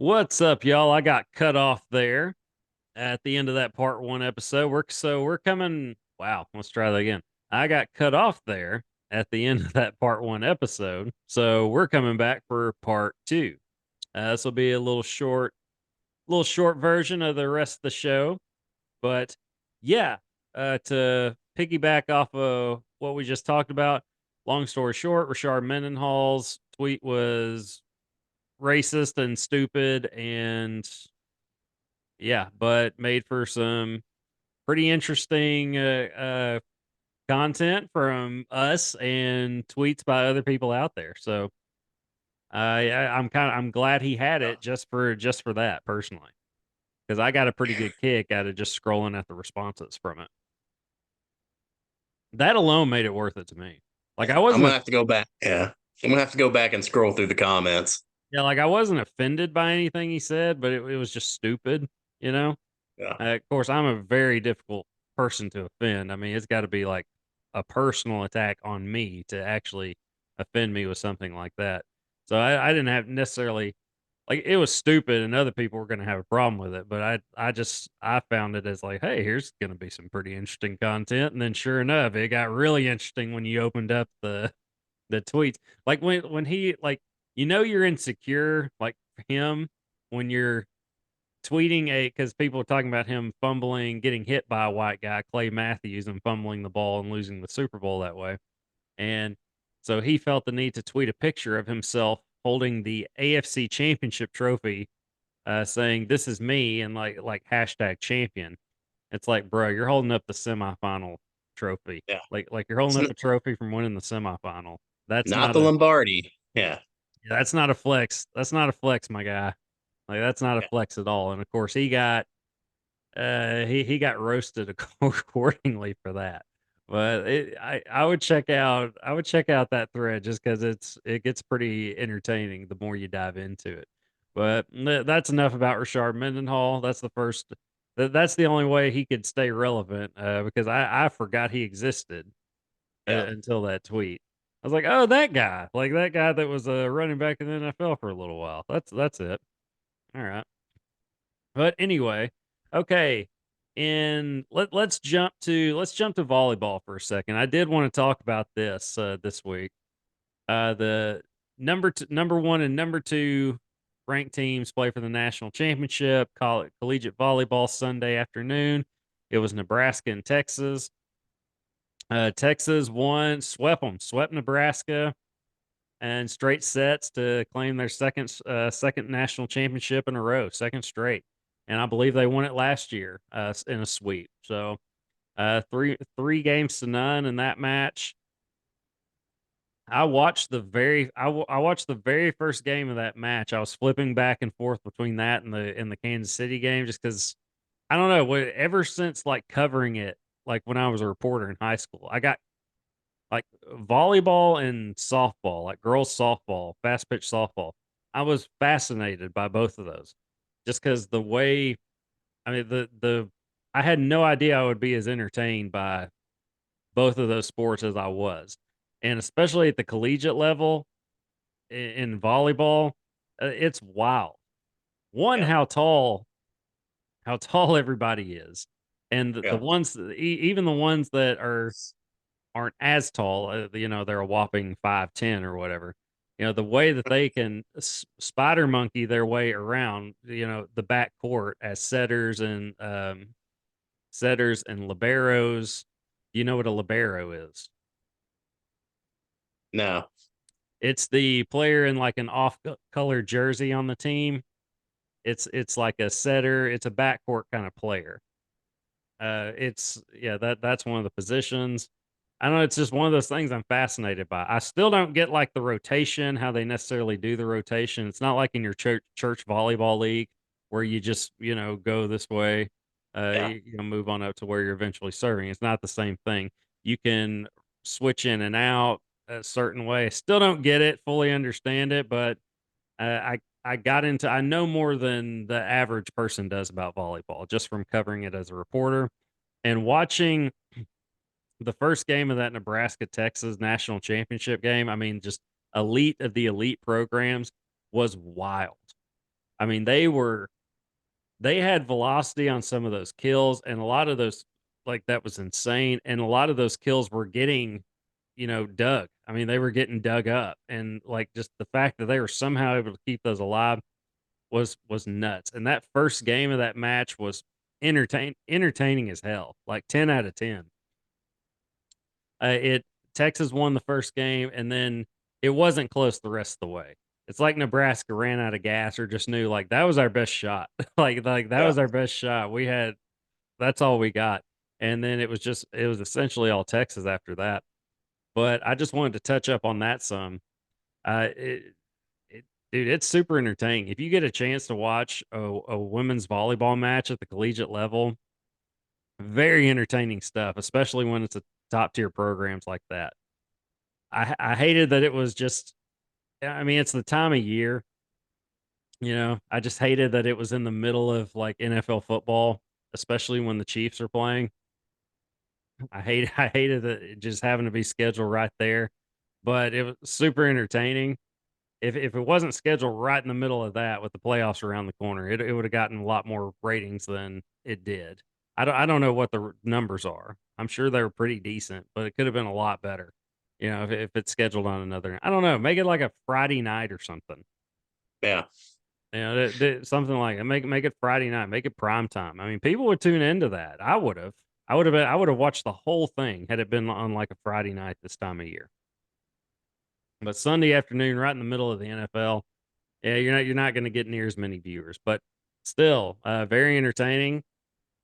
What's up, y'all? I got cut off there at the end of that part one episode. We're coming. Wow, let's try that again. I got cut off there at the end of that part one episode, so we're coming back for part two. This will be a little short version of the rest of the show, but yeah, to piggyback off of what we just talked about. Long story short, Rashard Mendenhall's tweet was racist and stupid and yeah, but made for some pretty interesting content from us and tweets by other people out there. So I'm glad he had Yeah. it just for that personally, because I got a pretty good kick out of just scrolling at the responses from it. That alone made it worth it to me. Like I I'm wasn't gonna a, have to go back. Yeah, I'm gonna have to go back and scroll through the comments. yeah, like I wasn't offended by anything he said, but it was just stupid, you know. Yeah, Of course, I'm a very difficult person to offend. I mean, it's got to be like a personal attack on me to actually offend me with something like that. So I didn't have necessarily like it was stupid, and other people were going to have a problem with it. But I found it as like, hey, here's going to be some pretty interesting content. And then sure enough, it got really interesting when you opened up the tweets. Like when he like you're insecure like for him when you're tweeting a because people were talking about him fumbling, getting hit by a white guy, Clay Matthews, and fumbling the ball and losing the Super Bowl that way. And so he felt the need to tweet a picture of himself holding the AFC Championship trophy, saying "This is me" and like hashtag champion. It's like, bro, you're holding up the semifinal trophy. yeah. Like you're It's holding up a trophy from winning the semifinal. That's not not the a Lombardi. Yeah, that's not a flex. That's not a flex, my guy. Like that's not a yeah. flex at all. And of course, he got roasted accordingly for that. But I would check out that thread just because it gets pretty entertaining the more you dive into it. But that's enough about Rashard Mendenhall. That's the only way he could stay relevant because I forgot he existed Yeah. until that tweet. I was like, oh, that guy, like that guy that was running back in the NFL for a little while. That's it. All right. But anyway, okay. And let's jump to volleyball for a second. I did want to talk about this this week. The number one and number two ranked teams play for the national championship. Collegiate volleyball Sunday afternoon. It was Nebraska and Texas. Texas won, swept Nebraska and straight sets to claim their second national championship in a row, second straight. And I believe they won it last year in a sweep. So three games to none in that match. I watched the very first game of that match. I was flipping back and forth between that and the Kansas City game just because I don't know. Ever since like covering it, like when I was a reporter in high school, I got like volleyball and softball, like girls softball, fast pitch softball. I was fascinated by both of those, just because the way, I mean, the I had no idea I would be as entertained by both of those sports as I was, and especially at the collegiate level in volleyball, it's wild. One, Yeah. how tall everybody is, and the Yeah. ones, even the ones that aren't as tall, they're a whopping 5'10" or whatever. The way that they can spider monkey their way around, the back court as setters and liberos. You know what a libero is? No. It's the player in like an off-color jersey on the team. It's like a setter. It's a backcourt kind of player. It's yeah, that's one of the positions. I don't know, it's just one of those things I'm fascinated by. I still don't get like the rotation, how they necessarily do the rotation. It's not like in your church volleyball league where you just, go this way, Yeah. move on up to where you're eventually serving. It's not the same thing. You can switch in and out a certain way. Still don't get it, fully understand it, but I know more than the average person does about volleyball just from covering it as a reporter and watching the first game of that Nebraska Texas national championship game. I mean, just elite of the elite programs was wild. I mean, they had velocity on some of those kills, and a lot of those, like, that was insane, and a lot of those kills were getting, dug. I mean, they were getting dug up, and, like, just the fact that they were somehow able to keep those alive was nuts, and that first game of that match was entertaining as hell, like 10 out of 10. It Texas won the first game, and then it wasn't close the rest of the way. It's like Nebraska ran out of gas or just knew, like, that was our best shot. Like that Yeah. was our best shot. That's all we got. And then it was essentially all Texas after that. But I just wanted to touch up on that some. Uh, it, Dude, it's super entertaining. If you get a chance to watch a women's volleyball match at the collegiate level, very entertaining stuff, especially when it's a top tier programs like that. I hated that it was just. I mean, it's the time of year. I just hated that it was in the middle of like NFL football, especially when the Chiefs are playing. I hated that it just having to be scheduled right there, but it was super entertaining. If it wasn't scheduled right in the middle of that with the playoffs around the corner, it would have gotten a lot more ratings than it did. I don't know what the numbers are. I'm sure they were pretty decent, but it could have been a lot better. If it's scheduled on another, I don't know, make it like a Friday night or something. Yeah. Something like that. Make it Friday night. Make it prime time. I mean, people would tune into that. I would have. I would have watched the whole thing had it been on like a Friday night this time of year. But Sunday afternoon, right in the middle of the NFL, yeah, you're not going to get near as many viewers. But still, very entertaining.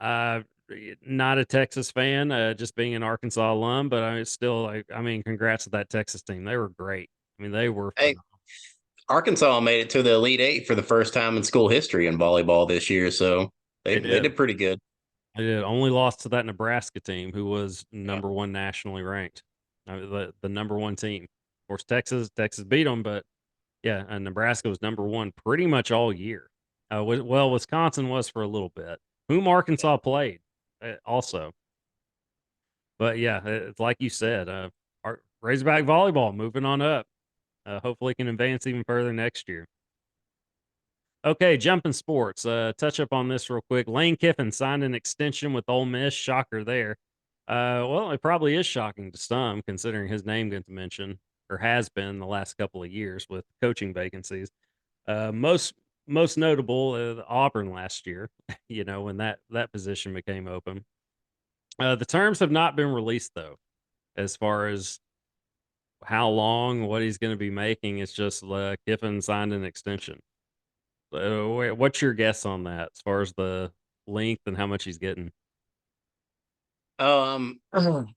Not a Texas fan, just being an Arkansas alum, but I still like. I mean, congrats to that Texas team. They were great. I mean, they were Hey, phenomenal. Arkansas made it to the Elite Eight for the first time in school history in volleyball this year, so They they did. did pretty good. They did. Only lost to that Nebraska team, who was Yeah. number one nationally ranked. The number one team. Of course, Texas beat them, but yeah, Nebraska was number one pretty much all year. Well, Wisconsin was for a little bit, whom Arkansas played also. But yeah, it's like you said, Razorback volleyball moving on up. Hopefully, can advance even further next year. Okay, jumping sports. Touch up on this real quick. Lane Kiffin signed an extension with Ole Miss. Shocker there. Well, it probably is shocking to some, considering his name gets mentioned or has been the last couple of years with coaching vacancies. Most notable, Auburn last year. When that position became open. The terms have not been released though, as far as how long, what he's going to be making. It's just Kiffin signed an extension. What's your guess on that as far as the length and how much he's getting? I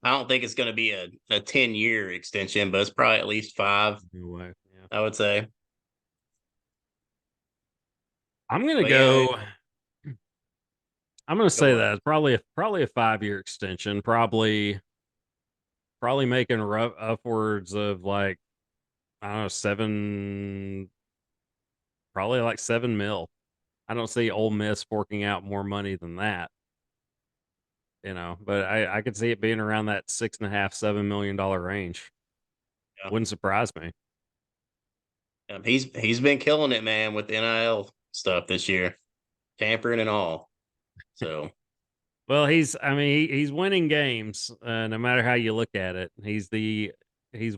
don't think it's going to be a 10-year extension, but it's probably at least 5, No way. Yeah. I would say. I'm gonna But yeah, go. I'm gonna say go that ahead. it's probably a 5 year extension. Probably making rough upwards of like I don't know 7, probably like 7 mil. I don't see Ole Miss forking out more money than that. But I could see it being around that 6.5, $7 million range. Yeah. Wouldn't surprise me. He's been killing it, man, with NIL stuff this year, tampering and all. So Well, I mean, he's winning games, no matter how you look at it. He's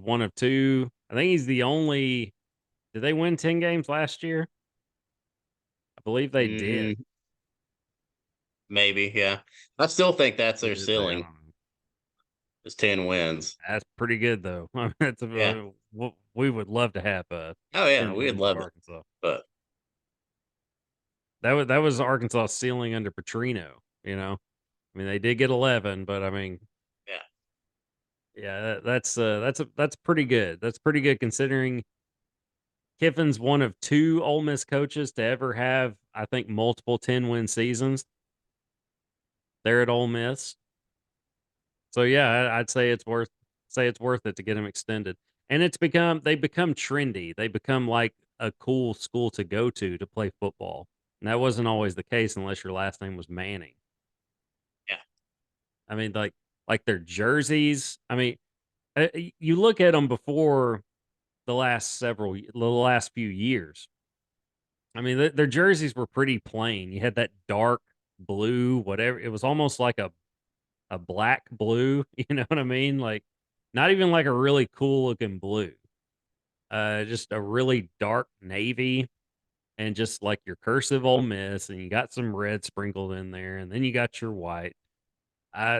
one of two. I think he's the only. Did they win 10 games last year? I believe they did. mm, maybe, yeah. I still think that's Or their did they? I don't ceiling know. is 10 wins. That's pretty good though. I mean, Yeah. we would love to have Oh yeah, 10 we'd wins at love it. Arkansas. But That was Arkansas ceiling under Petrino. I mean, they did get 11, but I mean, yeah, yeah, that's pretty good. That's pretty good considering Kiffin's one of two Ole Miss coaches to ever have, I think, multiple 10-win seasons there at Ole Miss. So yeah, I'd say it's worth it to get him extended. And they become trendy. They become like a cool school to go to play football. And that wasn't always the case unless your last name was Manning. yeah. I mean, like their jerseys. I mean, you look at them before the last few years. I mean, their jerseys were pretty plain. You had that dark blue, whatever. It was almost like a black blue. You know what I mean? Like not even like a really cool looking blue. Just a really dark navy and just like your cursive Ole Miss, and you got some red sprinkled in there, and then you got your white.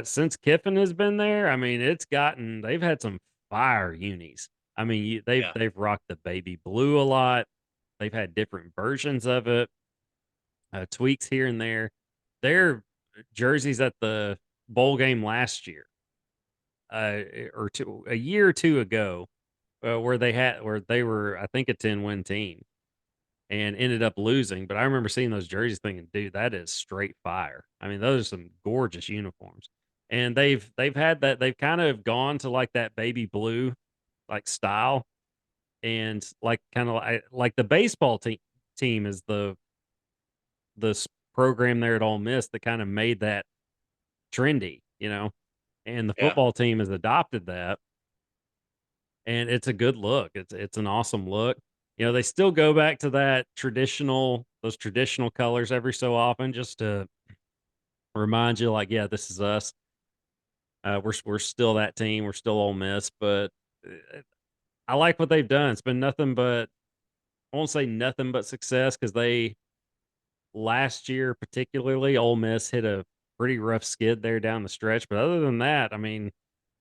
Since Kiffin has been there, I mean, they've had some fire unis. I mean, Yeah. they've rocked the baby blue a lot. They've had different versions of it, tweaks here and there. Their jerseys at the bowl game last year, a year or two ago, where they were, I think, a 10-win team and ended up losing. But I remember seeing those jerseys thinking, dude, that is straight fire. I mean, those are some gorgeous uniforms. And they've had that they've kind of gone to like that baby blue like style and like kind of like the baseball team is the program there at Ole Miss that kind of made that trendy, you know. And the Yeah. football team has adopted that and it's a good look. It's an awesome look. You know, they still go back to that traditional those traditional colors every so often just to remind you like, yeah, this is us. We're still that team. We're still Ole Miss, but I like what they've done. It's been nothing but I won't say nothing but success because they last year particularly Ole Miss hit a pretty rough skid there down the stretch. But other than that, I mean,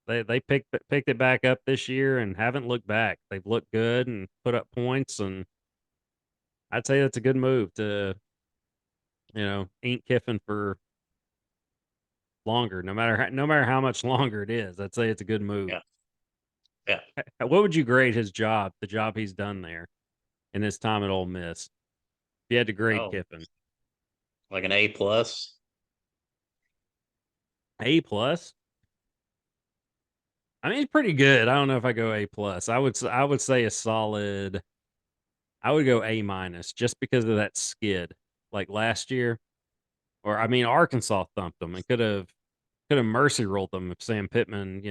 they picked it back up this year and haven't looked back. They've looked good and put up points, and I'd say that's a good move to ink Kiffin for longer, no matter how much longer it is. I'd say it's a good move. Yeah. Yeah. What would you grade his job, the job he's done there in his time at Ole Miss? If you had to grade Oh, Kiffin, like an A+. A+. I mean, he's pretty good. I don't know if I go A+. I would say a solid. I would go A- just because of that skid like last year. Or I mean, Arkansas thumped them and could have mercy rolled them if Sam Pittman,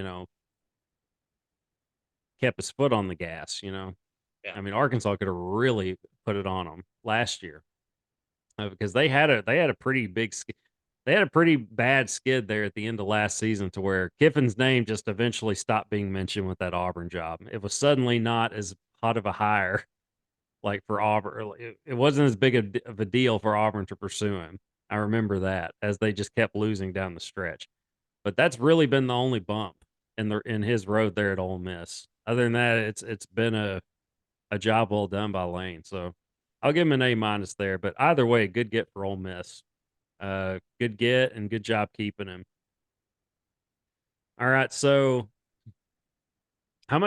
kept his foot on the gas. Yeah. I mean, Arkansas could have really put it on them last year because they had a pretty they had a pretty bad skid there at the end of last season to where Kiffin's name just eventually stopped being mentioned with that Auburn job. It was suddenly not as hot of a hire like for Auburn. It wasn't as big of a deal for Auburn to pursue him. I remember that as they just kept losing down the stretch. But that's really been the only bump in his road there at Ole Miss. Other than that, it's been a job well done by Lane. So I'll give him an A- there. But either way, good get for Ole Miss. Good get and good job keeping him. All right, so how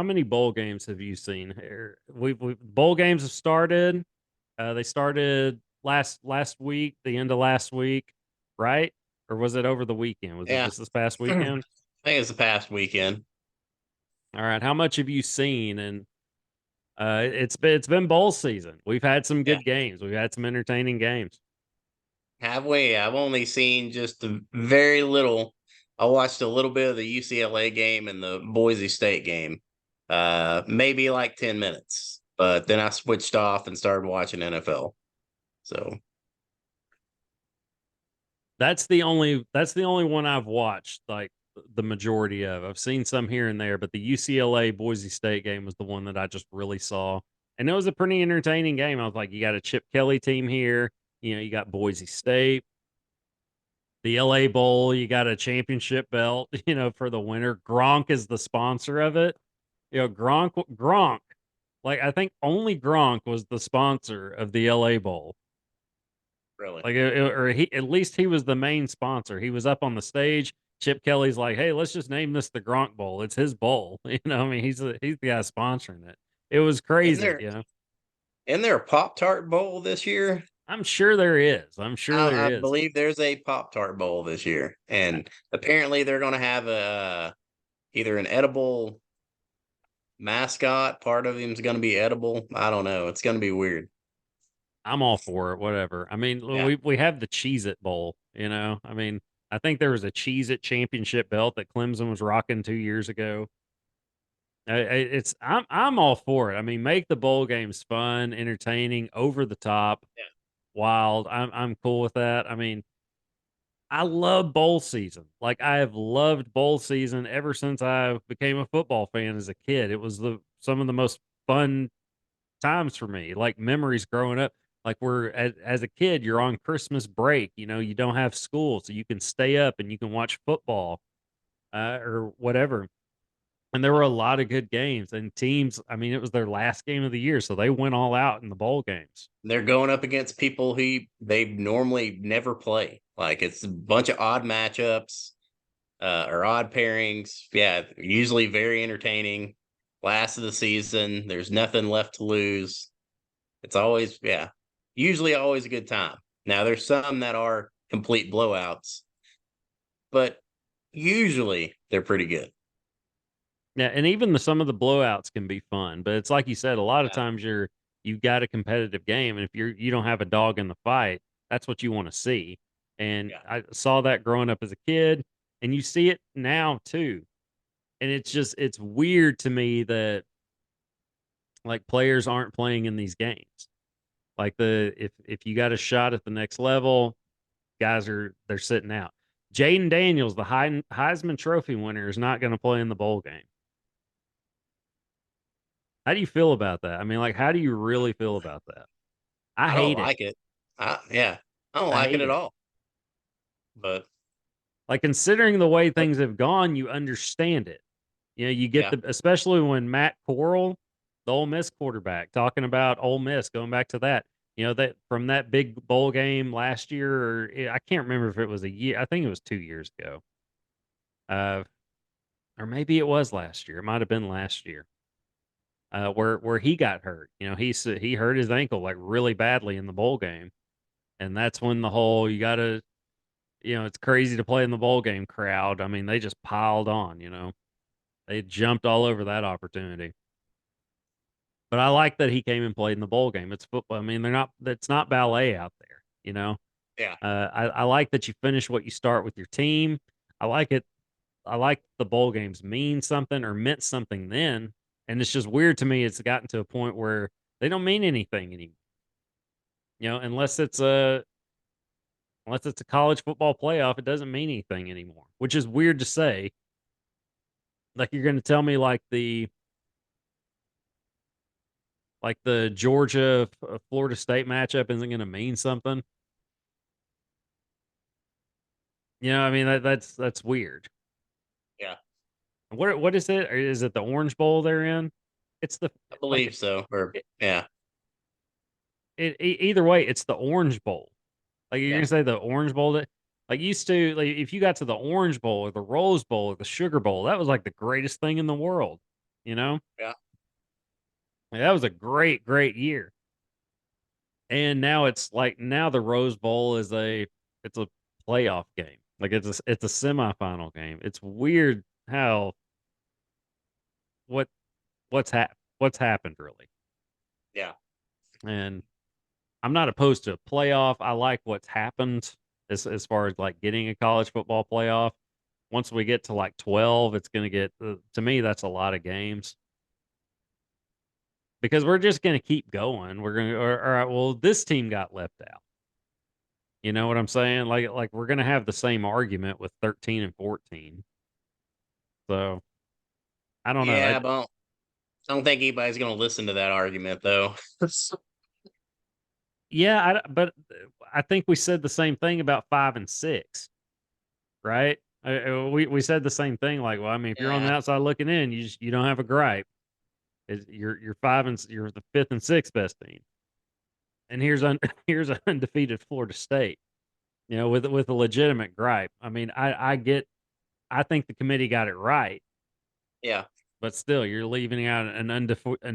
many bowl games have you seen here? We bowl games have started. They started last week, the end of last week, right? Or was it over the weekend? Was it Yeah. just this past I weekend? think it's the past weekend. All right, how much have you seen? And it's been bowl season. We've had some Yeah. good games. We've had some entertaining games. Have we? I've only seen just a very little. I watched a little bit of the UCLA game and the Boise State game. Maybe like 10 minutes. But then I switched off and started watching NFL. So That's the only one I've watched like the majority of. I've seen some here and there, but the UCLA Boise State game was the one that I just really saw. And it was a pretty entertaining game. I was like, you got a Chip Kelly team here, you got Boise State, the LA Bowl, you got a championship belt, for the winner. Gronk is the sponsor of it. Gronk. Like I think only Gronk was the sponsor of the LA Bowl. really. Like, or he at least he was the main sponsor. He was up on the stage. Chip Kelly's like, "Hey, let's just name this the Gronk Bowl. It's his bowl." I mean, he's the guy sponsoring it. It was Isn't crazy. there isn't there a Pop Tart Bowl this year? I'm sure there is. I'm sure there I is. believe there's a Pop Tart Bowl this year. And apparently they're gonna have a either an edible mascot, part of him's gonna be edible. I don't know. It's gonna be weird. I'm all for it. Whatever. I mean, Yeah. we have the Cheez It Bowl. I mean, I think there was a Cheez It championship belt that Clemson was rocking 2 years ago. I'm all for it. I mean, make the bowl games fun, entertaining, over the top, Yeah. wild. I'm cool with that. I mean, I love bowl season. Like I have loved bowl season ever since I became a football fan as a kid. It was some of the most fun times for me, like memories growing up. Like as a kid, you're on Christmas break. You know, you don't have school, so you can stay up and you can watch football or whatever. And there were a lot of good games and teams. I mean, it was their last game of the year, so they went all out in the bowl games. They're going up against people who they normally never play. Like it's a bunch of odd matchups or odd pairings. Yeah, usually very entertaining. Last of the season, there's nothing left to lose. It's always, yeah, usually always a good time. Now there's some that are complete blowouts, but usually they're pretty good. Yeah, and even some of the blowouts can be fun, but it's like you said, a lot of Yeah, times you've got a competitive game, and if you don't have a dog in the fight, that's what you want to see. And yeah. I saw that growing up as a kid, and you see it now too. And it's weird to me that like players aren't playing in these games. Like if you got a shot at the next level, guys they're sitting out. Jayden Daniels, the Heisman Trophy winner, is not going to play in the bowl game. How do you feel about that? I mean, like, how do you really feel about that? I I don't hate it. like it. Yeah, I don't I like it hate at it. all. But Like, considering the way but things have gone, you understand it. You know, you get yeah, especially when Matt Corral, the Ole Miss quarterback, talking about Ole Miss, going back to that, you know, that from that big bowl game last year, or I can't remember if it was a year. I think it was 2 years ago. Uh, or maybe it was last year. It might have been last year. Where he got hurt. You know, he hurt his ankle like really badly in the bowl game. And that's when the whole you gotta it's crazy to play in the bowl game crowd. I mean, they just piled on, you know. They jumped all over that opportunity. But I like that he came and played in the bowl game. It's football. I mean, that's not ballet out there, you know. yeah, I like that you finish what you start with your team. I like it. I like the bowl games mean something or meant something then. And it's just weird to me. It's gotten to a point where they don't mean anything anymore. You know, unless it's a college football playoff, it doesn't mean anything anymore, which is weird to say. Like you're going to tell me like the Georgia Florida State matchup isn't going to mean something. You know, I mean that's weird. yeah. What is it? Or is it the Orange Bowl they're in? It's the I like believe so. Or it, yeah, either way, it's the Orange Bowl. Like you're yeah, gonna say the Orange Bowl that like used to like if you got to the Orange Bowl or the Rose Bowl or the Sugar Bowl, that was like the greatest thing in the world. You know, yeah, like, that was a great year. And now it's like now the Rose Bowl is it's a playoff game. Like it's a semifinal game. It's weird how what what's happened really. yeah. And I'm not opposed to a playoff. I like what's happened as far as like getting a college football playoff. Once we get to like 12, it's going to get to me that's a lot of games because we're just going to keep going. We're going to all right, well this team got left out. You know what I'm saying? Like we're going to have the same argument with 13 and 14. So, I don't know. Yeah, but I don't think anybody's going to listen to that argument though. Yeah, but I think we said the same thing about 5 and 6. Right? We said the same thing. Like, well, I mean, if you're on the Yeah, outside looking in, you don't have a gripe. You're you're the fifth and sixth best team, and here's an undefeated Florida State. You know, with a legitimate gripe. I mean, I think the committee got it right, yeah, but still, you're leaving out an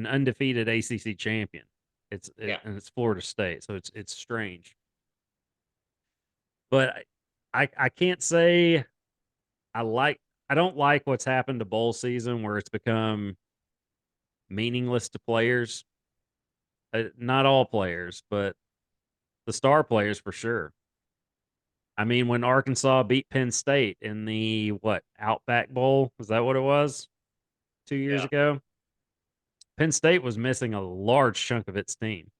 undefeated ACC champion. yeah, And it's Florida State, so it's strange. But I can't say I like I don't like what's happened to bowl season where it's become meaningless to players. Not all players, but the star players for sure. I mean, when Arkansas beat Penn State in the what Outback Bowl, is that what it was? 2 years Yeah. ago, Penn State was missing a large chunk of its team.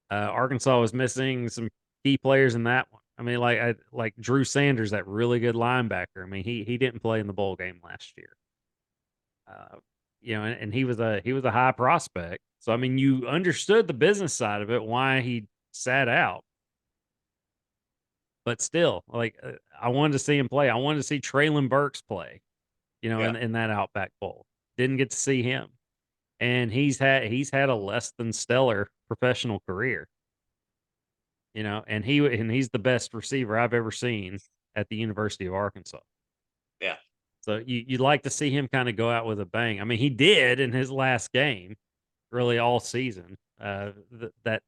Arkansas was missing some key players in that one. I mean, like Drew Sanders, that really good linebacker. I mean, he didn't play in the bowl game last year. Uh, and he was a high prospect. So I mean, you understood the business side of it, why he sat out. But still, I wanted to see him play. I wanted to see Traylon Burks play. Yeah. In that Outback Bowl. Didn't get to see him, and he's had a less than stellar professional career. And he's the best receiver I've ever seen at the University of Arkansas. Yeah. So you'd like to see him kind of go out with a bang. I mean, he did in his last game, really all season, that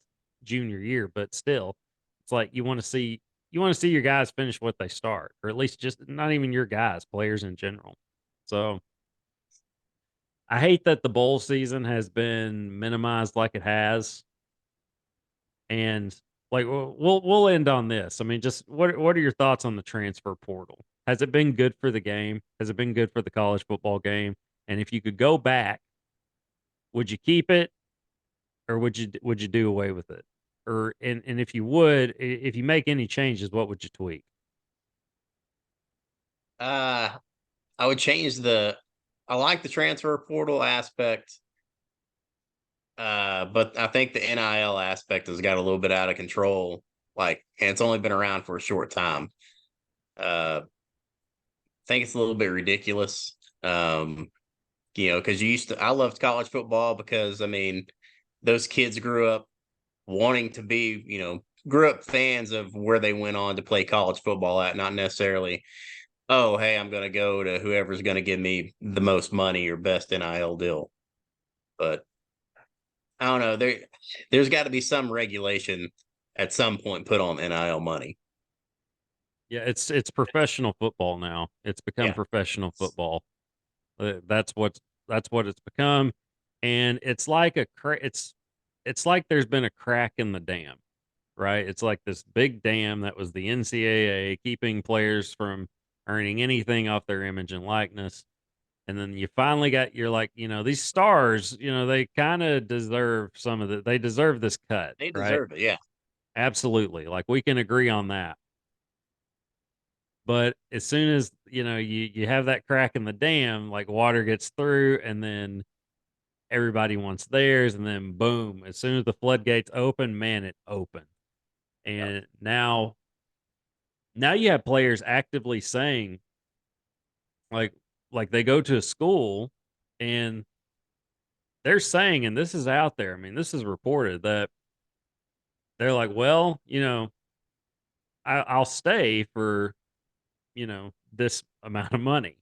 junior year. But still, it's like you want to see your guys finish what they start, or at least just not even your guys, players in general. So I hate that the bowl season has been minimized like it has. And we'll end on this. I mean, just what are your thoughts on the transfer portal? Has it been good for the game? Has it been good for the college football game? And if you could go back, would you keep it, or would you do away with it? And if you would, if you make any changes, what would you tweak? Uh, I would change I like the transfer portal aspect, but I think the NIL aspect has got a little bit out of control. And it's only been around for a short time. I think it's a little bit ridiculous. Because I loved college football because, I mean, those kids grew up wanting to be, grew up fans of where they went on to play college football at, not necessarily, oh, hey, I'm going to go to whoever's going to give me the most money or best NIL deal. But I don't know. There's got to be some regulation at some point put on NIL money. Yeah, it's professional football now. It's become Yeah. professional football. That's what it's become, and it's like it's like there's been a crack in the dam, right? It's like this big dam that was the NCAA keeping players from earning anything off their image and likeness. And then you finally you're like, these stars, they kind of deserve they deserve this cut, They right? deserve it. Yeah. Absolutely. Like we can agree on that. But as soon as, you have that crack in the dam, like water gets through, and then everybody wants theirs, and then boom, as soon as the floodgates open, man, it opened. Yeah. And now you have players actively saying, like they go to a school, and they're saying, and this is out there, I mean, this is reported, that they're like, well, I'll stay for, this amount of money.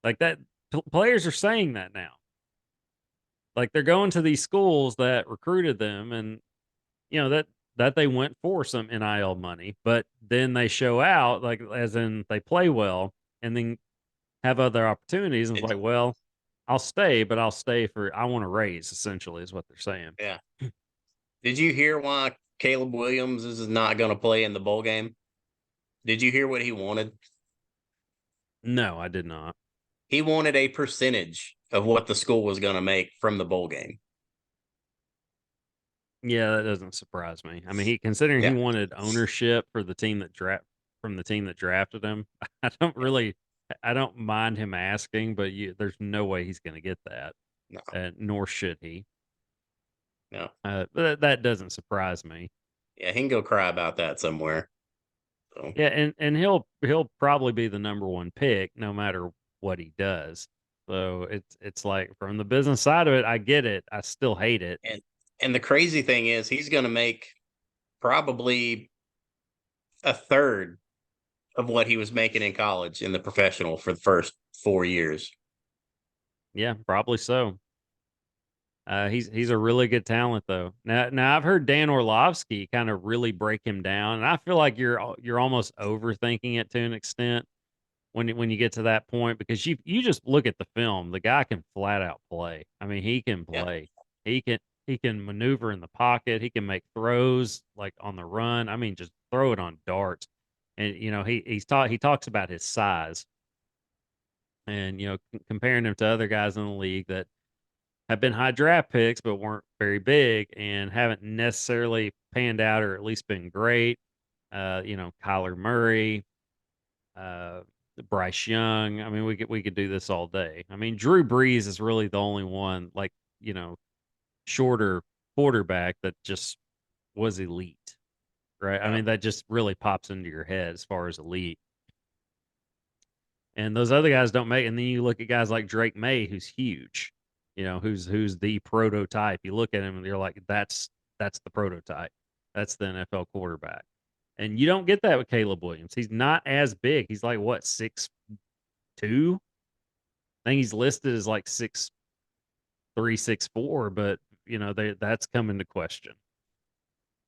Like that, players are saying that now. Like they're going to these schools that recruited them, and that they went for some NIL money, but then they show out, like as in they play well, and then have other opportunities, and it's Did, like, well, I'll stay, but I'll stay for, I want to raise, essentially is what they're saying. yeah. Did you hear why Caleb Williams is not going to play in the bowl game? Did you hear what he wanted? No, I did not. He wanted a percentage of what the school was going to make from the bowl game. Yeah, that doesn't surprise me. I mean, considering he Yeah. wanted ownership for the team that from the team that drafted him, I don't Yeah. really, I don't mind him asking, but there's no way he's going to get that, No. nor should he. No. But that doesn't surprise me. Yeah. He can go cry about that somewhere. So, Yeah, and he'll probably be the number one pick no matter what he does. So it's like, from the business side of it, I get it. I still hate it. and the crazy thing is, he's going to make probably a third of what he was making in college in the professional for the first 4 years. Yeah, probably so. He's a really good talent though. Now I've heard Dan Orlovsky kind of really break him down, and I feel like you're almost overthinking it to an extent when you get to that point, because you just look at the film. The guy can flat out play. I mean, he can Yeah. play. He can he can maneuver in the pocket. He can make throws like on the run. I mean, just throw it on darts. And he talks about his size. and comparing him to other guys in the league that have been high draft picks but weren't very big and haven't necessarily panned out or at least been great. Kyler Murray, uh, Bryce Young. I mean, we could do this all day. I mean, Drew Brees is really the only one, like, shorter quarterback that just was elite, right? I Yeah. mean, that just really pops into your head as far as elite. And those other guys don't make. And then you look at guys like Drake May, who's huge, who's the prototype. You look at him and you're like, that's the prototype. That's the NFL quarterback. And you don't get that with Caleb Williams. He's not as big. He's like what, 6'2"? I think he's listed as like 6'3", 6'4", but that's come into question.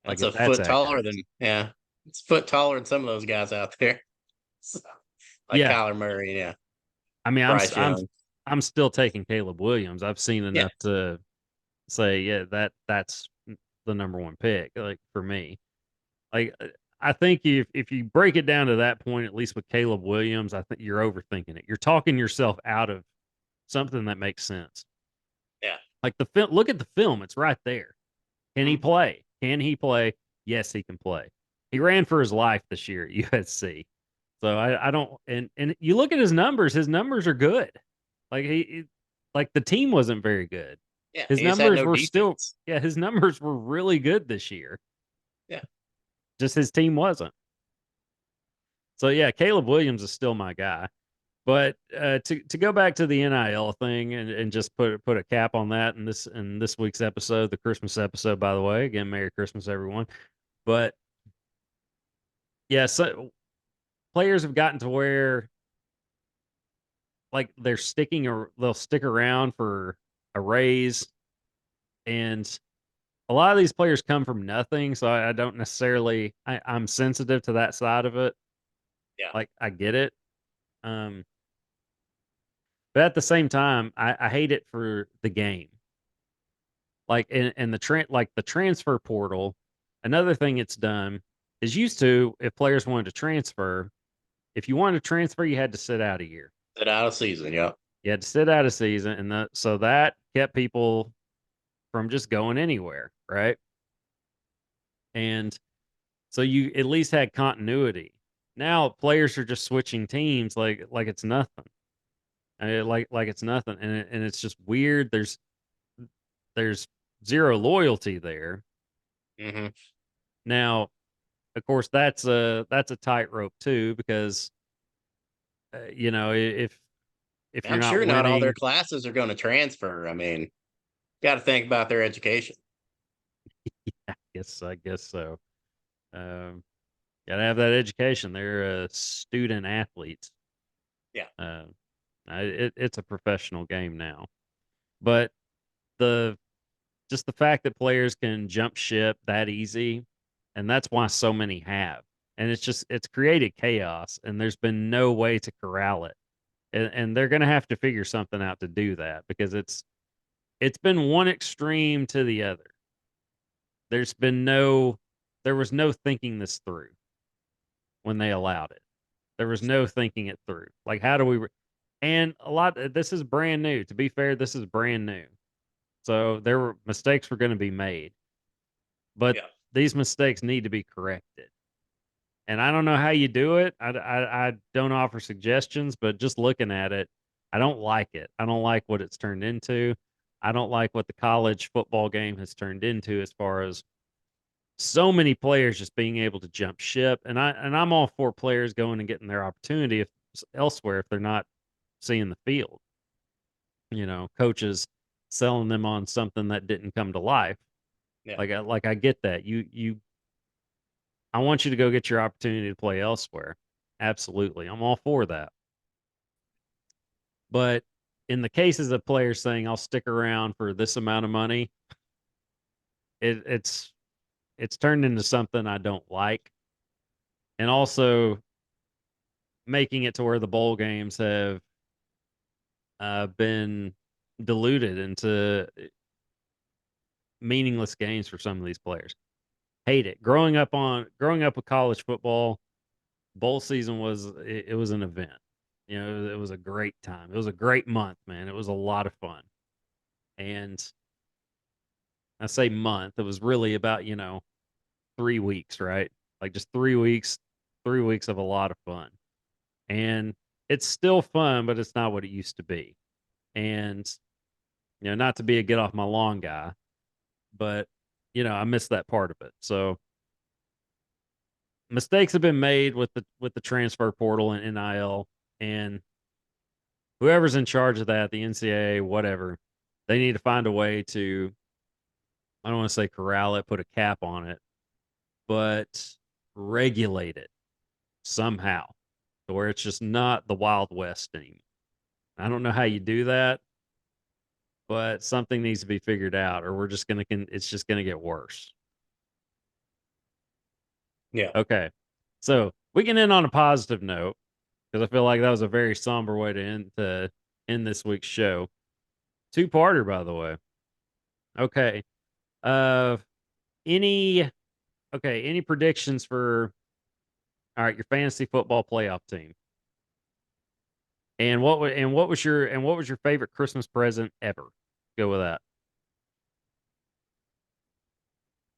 Like That's if a that's foot taller accurate. than, yeah. It's a foot taller than some of those guys out there. So, like Yeah. Kyler Murray, yeah. I mean, Bryce Young. I'm still taking Caleb Williams. I've seen Yeah. enough to say, yeah, that's the number one pick, like for me. Like I think if you break it down to that point, at least with Caleb Williams, I think you're overthinking it. You're talking yourself out of something that makes sense. Yeah. Like the film, look at the film; it's right there. Can he Mhm. play? Can he play? Yes, he can play. He ran for his life this year at USC. So I don't, and you look at his numbers. His numbers are good. Like like the team wasn't very good. Yeah. His He just had numbers no were still, defense. yeah, his numbers were really good this year. Yeah. Just his team wasn't. So yeah, Caleb Williams is still my guy. But to go back to the NIL thing and just put a cap on that in this week's episode, the Christmas episode, by the way. Again, Merry Christmas, everyone. But yeah, so players have gotten to where like they're sticking or they'll stick around for a raise, and a lot of these players come from nothing. So I don't necessarily I'm sensitive to that side of it. Yeah. Like I get it. Um, but at the same time, I hate it for the game. Like and the transfer portal. Another thing it's done is used to if players wanted to transfer, if you wanted to transfer, you had to sit out a year. Sit out of season. Yeah. You had to sit out a season, and so that kept people from just going anywhere, right? And so you at least had continuity. Now players are just switching teams like it's nothing. Like it's nothing, and it's just weird. There's zero loyalty there. Hmm. Now, of course, that's a tightrope too because if you're I'm not sure not all their winning, classes are going to transfer. I mean, got to think about their education. I guess so. Um, Gotta have that education. They're student athletes. Yeah. Uh, it's a professional game now, but the just the fact that players can jump ship that easy, and that's why so many have, and it's created chaos, and there's been no way to corral it, and they're gonna have to figure something out to do that because it's been one extreme to the other. There's been no there was no thinking this through when they allowed it. There was no thinking it through. Like, how do we? And a lot. This is brand new. To be fair, this is brand new. So there were mistakes were going to be made, but Yeah. these mistakes need to be corrected. And I don't know how you do it. I don't offer suggestions, but just looking at it, I don't like it. I don't like what it's turned into. I don't like what the college football game has turned into as far as so many players just being able to jump ship. And I'm all for players going and getting their opportunity if elsewhere if they're not seeing the field. Coaches selling them on something that didn't come to life. Yeah. Like I get that. I want you to go get your opportunity to play elsewhere. Absolutely. I'm all for that. But in the cases of players saying I'll stick around for this amount of money, it's turned into something I don't like. And also making it to where the bowl games have been diluted into meaningless games for some of these players. Hate it. Growing up with college football, bowl season was an event. It was a great time. It was a great month, man. It was a lot of fun. And I say month, it was really about, 3 weeks, right? Like just 3 weeks, 3 weeks of a lot of fun. And it's still fun, but it's not what it used to be. And, not to be a get off my lawn guy, but, I miss that part of it. So mistakes have been made with the transfer portal and NIL, and whoever's in charge of that, the NCAA, whatever, they need to find a way to, I don't want to say corral it, put a cap on it, but regulate it somehow to where it's just not the Wild West anymore. I don't know how you do that, but something needs to be figured out, or we're just gonna it's just gonna get worse. Yeah. Okay, so we can end on a positive note because I feel like that was a very somber way to end this week's show. Two-parter, by the way. Okay. Uh, any any predictions for all right your fantasy football playoff team? And what was your favorite Christmas present ever? Go with that.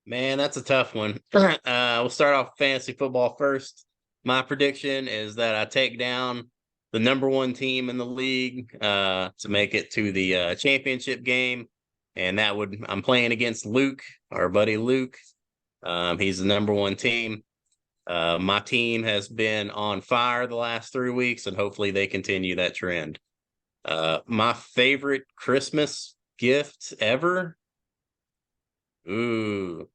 Man, that's a tough one. We'll start off fantasy football first. My prediction is that I take down the number one team in the league to make it to the championship game, and I'm playing against Luke, our buddy Luke. He's the number one team. My team has been on fire the last 3 weeks, and hopefully they continue that trend. My favorite Christmas gift ever. Ooh, There's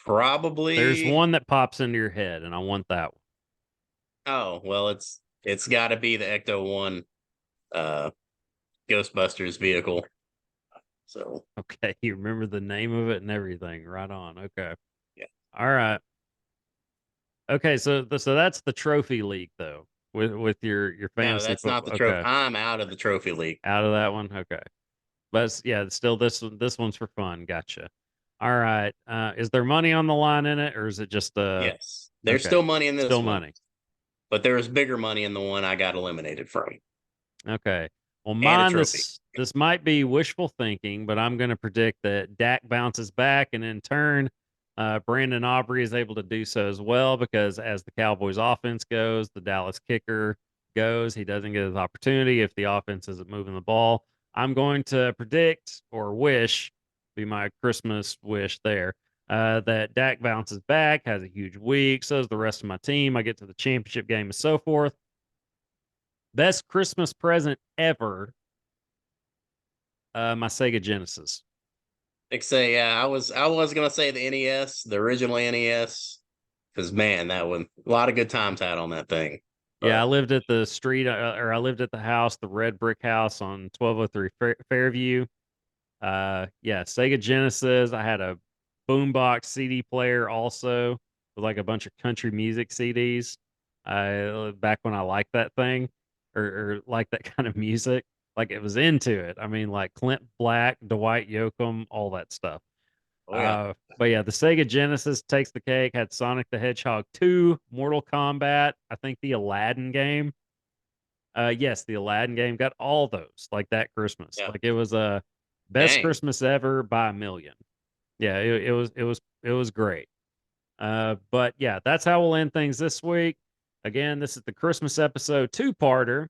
probably. one that pops into your head, and I want that one. Oh, well, it's got to be the Ecto One uh Ghostbusters vehicle. So Okay, you remember the name of it and everything. Right on. Okay. yeah, All right. Okay, so that's the trophy league though, with your no, fantasy that's not football. the trophy. Okay, I'm out of the trophy league. out of that one. Okay, but yeah, still this one's for fun. Gotcha. All right. Is there money on the line in it, or is it just Yes, there's okay, still money in this still one, money? but there is bigger money in the one I got eliminated from, Okay. Well, and a mine trophy. this might be wishful thinking, but I'm going to predict that Dak bounces back, and in turn, Brandon Aubrey is able to do so as well because as the Cowboys' offense goes, the Dallas kicker goes. He doesn't get his opportunity if the offense isn't moving the ball. I'm going to predict or wish, be my Christmas wish there, that Dak bounces back, has a huge week. So does the rest of my team. I get to the championship game and so forth. Best Christmas present ever, my Sega Genesis. Like say, yeah, I was gonna say the NES, the original NES, because man, that one a lot of good times had on that thing. Yeah, I But lived at the street, or I lived at the house, the red brick house on 1203 Fairview. Yeah, Sega Genesis. I had a boombox CD player also with like a bunch of country music CDs. Back when I liked that thing, or like that kind of music, like it was into it. I mean, like Clint Black, Dwight Yoakam, all that stuff. oh yeah, But yeah, the Sega Genesis takes the cake. Had Sonic the Hedgehog 2, Mortal Kombat, I think the Aladdin game. Yes, the Aladdin game got all those like that Christmas. yeah, Like it was a best dang, Christmas ever by a million. Yeah, it was great. But yeah, that's how we'll end things this week. Again, this is the Christmas episode two-parter,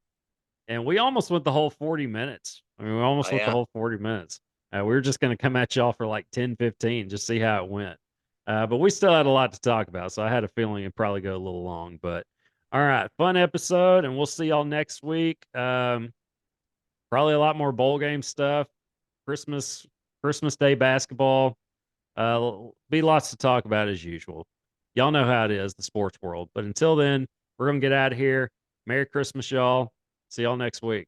and we almost went the whole 40 minutes. I mean, we oh almost went the yeah, whole 40 minutes. We were just going to come at y'all for like 10, 15, just see how it went. But we still had a lot to talk about, so I had a feeling it'd probably go a little long. But all right, fun episode, and we'll see y'all next week. Probably a lot more bowl game stuff, Christmas, Christmas Day basketball. Be lots to talk about as usual. Y'all know how it is, the sports world. But until then, we're going to get out of here. Merry Christmas, y'all. See y'all next week.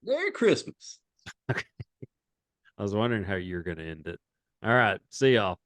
Merry Christmas. I was wondering how you're going to end it. All right. See y'all.